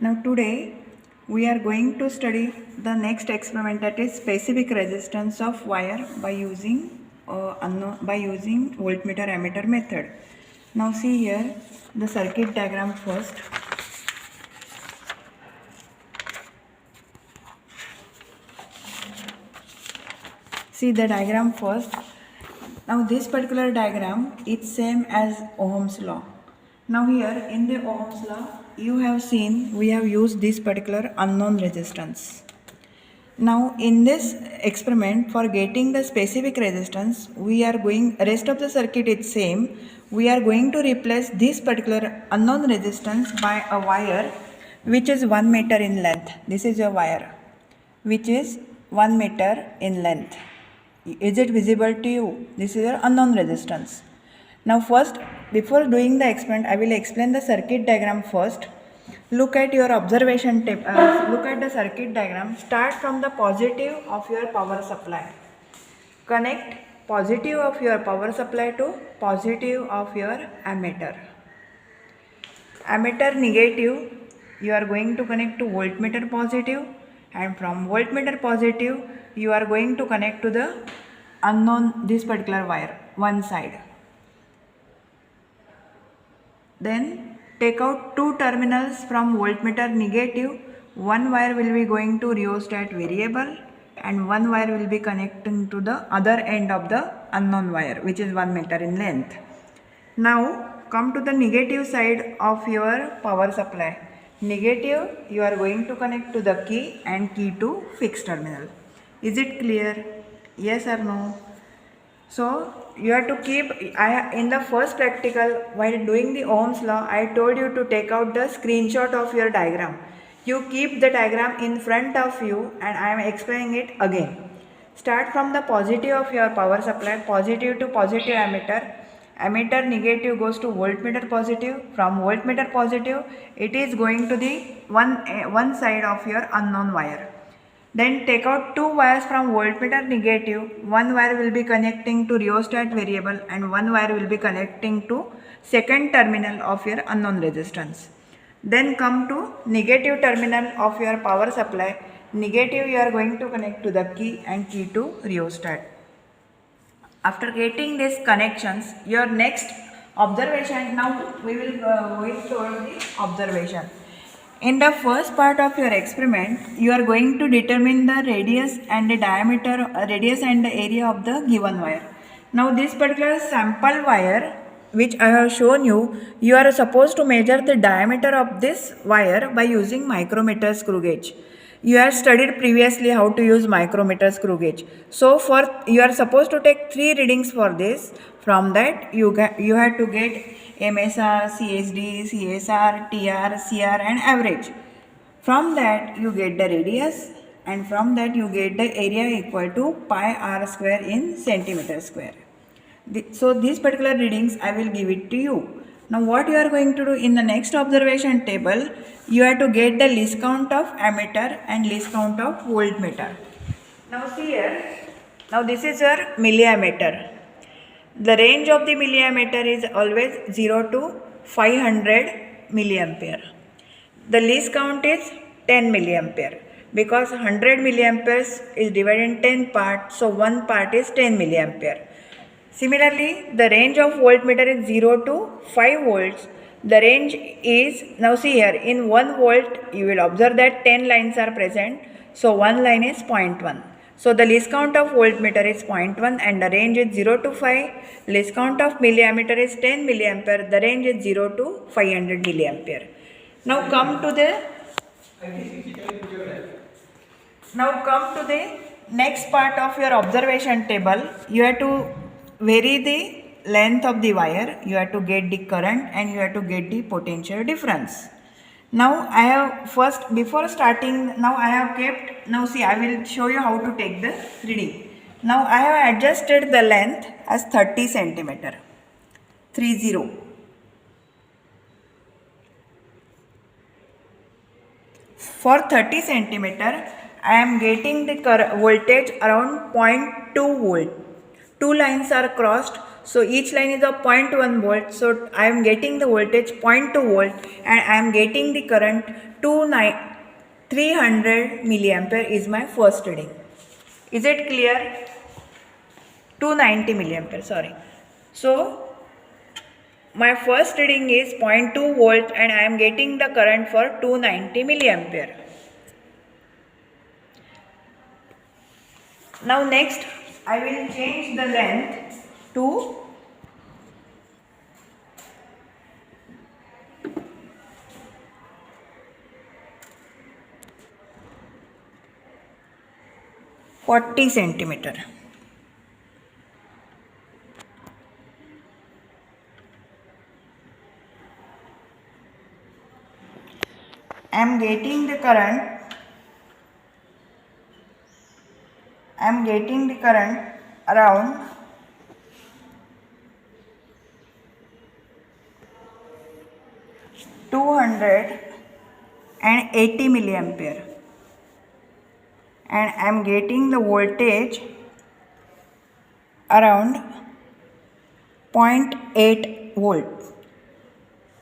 Now today we are going to study the next experiment, that is specific resistance of wire by using voltmeter ammeter method. Now see here the circuit diagram first. See the diagram first. Now this particular diagram is same as Ohm's law. Now here in the Ohm's law you have seen we have used this particular unknown resistance. Now in this experiment, for getting the specific resistance, we are going, rest of the circuit is same. We are going to replace this particular unknown resistance by a wire which is 1 meter in length. This is a wire which is 1 meter in length. Is it visible to you? This is your unknown resistance. Now first, before doing the experiment, I will explain the circuit diagram first. Look at your observation tape. Look at the circuit diagram. Start from the positive of your power supply. Connect positive of your power supply to positive of your ammeter. Ammeter negative, you are going to connect to voltmeter positive, and from voltmeter positive you are going to connect to the unknown, this particular wire, one side. Then take out two terminals from voltmeter negative. One wire will be going to rheostat variable and one wire will be connecting to the other end of the unknown wire, which is 1 meter in length. Now come to the negative side of your power supply. Negative, you are going to connect to the key and key to fixed terminal. Is it clear? Yes or no? So you have to keep, in the first practical while doing the Ohm's law, I told you to take out the screenshot of your diagram. You keep the diagram in front of you and I am explaining it again. Start from the positive of your power supply, positive to positive ammeter. Ammeter negative goes to voltmeter positive. From voltmeter positive, it is going to the one side of your unknown wire. Then take out two wires from voltmeter negative. One wire will be connecting to rheostat variable and one wire will be connecting to second terminal of your unknown resistance. Then come to negative terminal of your power supply. Negative, you are going to connect to the key and key to rheostat. After getting these connections, your next observation, now we will go toward the observation. In the first part of your experiment, you are going to determine the radius and the diameter, radius and the area of the given wire. Now this particular sample wire which I have shown you, you are supposed to measure the diameter of this wire by using micrometer screw gauge. You have studied previously how to use micrometer screw gauge. So you are supposed to take 3 readings for this. From that you have to get MSR, CSD, CSR, TR, CR and average. From that you get the radius and from that you get the area equal to pi r square in centimeter square. So these particular readings I will give it to you. Now what you are going to do in the next observation table, you have to get the least count of ammeter and least count of voltmeter. Now see here, now this is your milliammeter. The range of the milliammeter is always 0 to 500 milliampere. The least count is 10 milliampere because 100 milliamperes is divided in 10 parts, so one part is 10 milliampere. Similarly, the range of voltmeter is 0 to 5 volts. The range is, now see here, in 1 volt you will observe that 10 lines are present. So 1 line is 0.1. So the least count of voltmeter is 0.1 and the range is 0 to 5. Least count of milliammeter is 10 milliampere. The range is 0 to 500 milliampere. Now come to the next part of your observation table. You have to vary the length of the wire, you have to get the current and you have to get the potential difference. Now I have first, before starting, now I have kept, now see I will show you how to take the reading. Now I have adjusted the length as 30 centimeter, 30. For 30 centimeter, I am getting the voltage around 0.2 volt. Two lines are crossed, So each line is of 0.1 volt. So I am getting the voltage 0.2 volt and I am getting the current 300 milliampere is my first reading. Is it clear? 290 milliampere, sorry. So my first reading is 0.2 volt and I am getting the current for 290 milliampere. Now next I will change the length to 40 centimeter. I am getting the current around 280 milliampere and I am getting the voltage around 0.8 volt.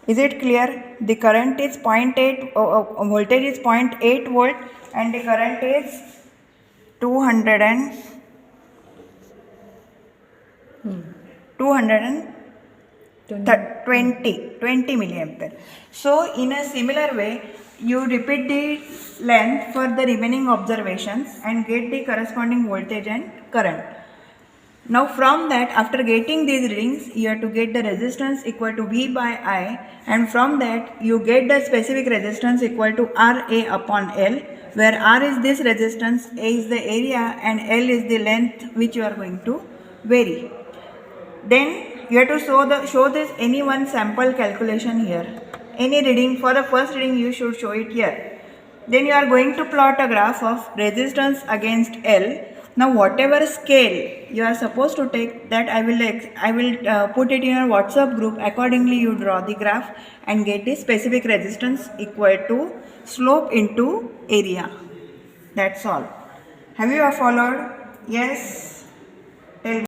Is it clear? The current is 0.8, voltage is 0.8 volt and the current is 220 milliampere. So in a similar way, you repeat the length for the remaining observations and get the corresponding voltage and current. Now from that, after getting these readings, you have to get the resistance equal to V by I, and from that you get the specific resistance equal to RA upon L, where R is this resistance, A is the area and L is the length which you are going to vary. Then you have to show this any one sample calculation here. Any reading, for the first reading you should show it here. Then you are going to plot a graph of resistance against L. Now whatever scale you are supposed to take, that I will put it in your WhatsApp group. Accordingly you draw the graph and get the specific resistance equal to slope into area. That's all. Have you followed? Yes? Tell me.